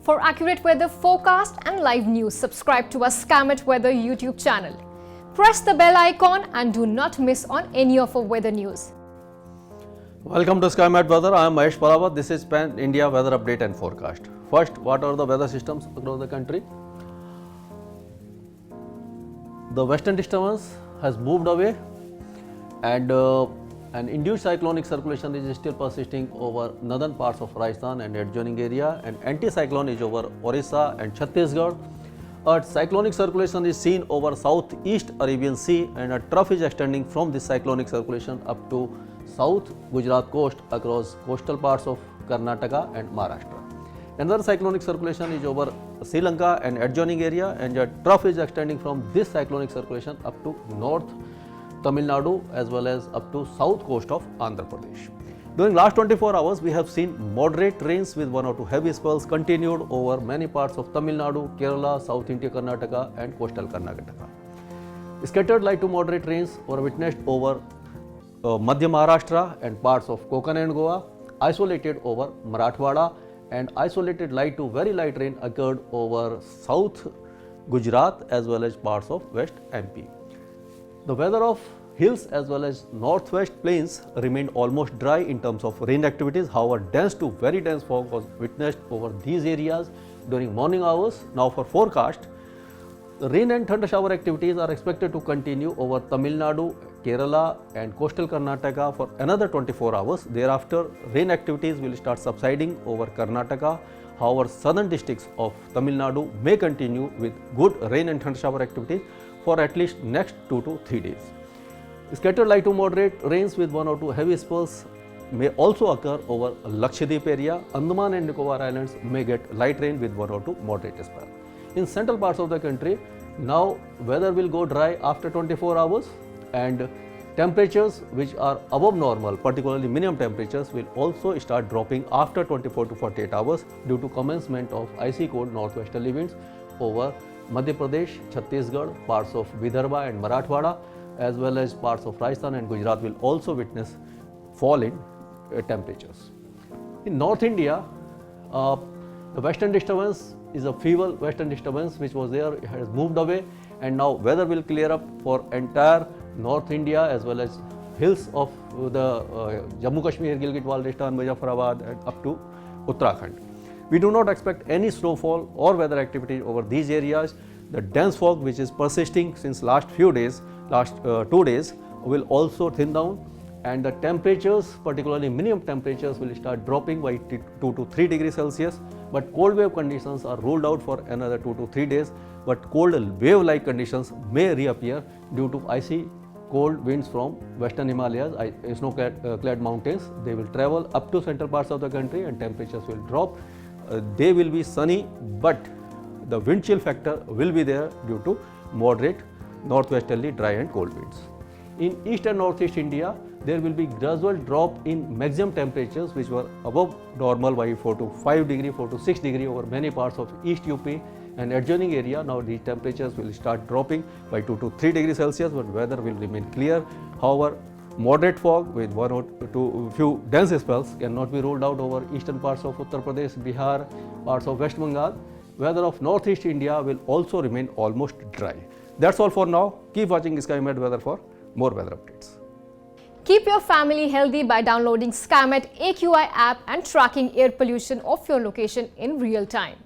For accurate weather forecast and live news, subscribe to our Skymet Weather YouTube channel. Press the bell icon and do not miss on any of our weather news. Welcome to Skymet Weather. I am Mahesh Palawat. This is Pan India Weather Update and Forecast. First, what are the weather systems across the country? The western disturbance has moved away and an induced cyclonic circulation is still persisting over northern parts of Rajasthan and adjoining area, and anticyclone is over Orissa and Chhattisgarh. A cyclonic circulation is seen over southeast Arabian Sea, and a trough is extending from this cyclonic circulation up to south Gujarat coast across coastal parts of Karnataka and Maharashtra. Another cyclonic circulation is over Sri Lanka and adjoining area, and a trough is extending from this cyclonic circulation up to north Tamil Nadu as well as up to south coast of Andhra Pradesh. During last 24 hours, we have seen moderate rains with 1 or 2 heavy spells continued over many parts of Tamil Nadu, Kerala, South India Karnataka and coastal Karnataka. Scattered light to moderate rains were witnessed over Madhya Maharashtra and parts of Konkan and Goa, isolated over Marathwada, and isolated light to very light rain occurred over South Gujarat as well as parts of West MP. The weather of hills as well as northwest plains remained almost dry in terms of rain activities. However, dense to very dense fog was witnessed over these areas during morning hours. Now for forecast, the rain and thunder shower activities are expected to continue over Tamil Nadu, Kerala and coastal Karnataka for another 24 hours. Thereafter, rain activities will start subsiding over Karnataka. However, southern districts of Tamil Nadu may continue with good rain and thunder shower activities for at least next 2 to 3 days. Scattered light to moderate rains with 1 or 2 heavy spells may also occur over Lakshadweep area. Andaman and Nicobar Islands may get light rain with 1 or 2 moderate spells. In central parts of the country, now weather will go dry after 24 hours and temperatures which are above normal, particularly minimum temperatures, will also start dropping after 24 to 48 hours due to commencement of icy cold northwesterly winds over Madhya Pradesh, Chhattisgarh, parts of Vidarbha and Marathwada, as well as parts of Rajasthan and Gujarat will also witness fall in temperatures. In North India, the western disturbance is a feeble western disturbance which was there, it has moved away, and now weather will clear up for entire North India as well as hills of the Jammu Kashmir, Gilgit-Baltistan, Muzaffarabad and up to Uttarakhand. We do not expect any snowfall or weather activity over these areas. The dense fog which is persisting since last 2 days will also thin down, and the temperatures, particularly minimum temperatures, will start dropping by 2 to 3 degrees Celsius, but cold wave conditions are ruled out for another 2 to 3 days, but cold wave like conditions may reappear due to icy cold winds from western Himalayas, snow-clad mountains. They will travel up to central parts of the country and temperatures will drop. They will be sunny, but the wind chill factor will be there due to moderate northwesterly dry and cold winds. In east and northeast India, there will be gradual drop in maximum temperatures which were above normal by 4 to 5 degree, 4 to 6 degree over many parts of East UP and adjoining area. Now these temperatures will start dropping by 2 to 3 degrees Celsius, but weather will remain clear. However, moderate fog with 1 or 2 few dense spells cannot be ruled out over eastern parts of Uttar Pradesh, Bihar, parts of West Bengal. Weather of northeast India will also remain almost dry. That's all for now. Keep watching Skymet Weather for more weather updates. Keep your family healthy by downloading Skymet AQI app and tracking air pollution of your location in real time.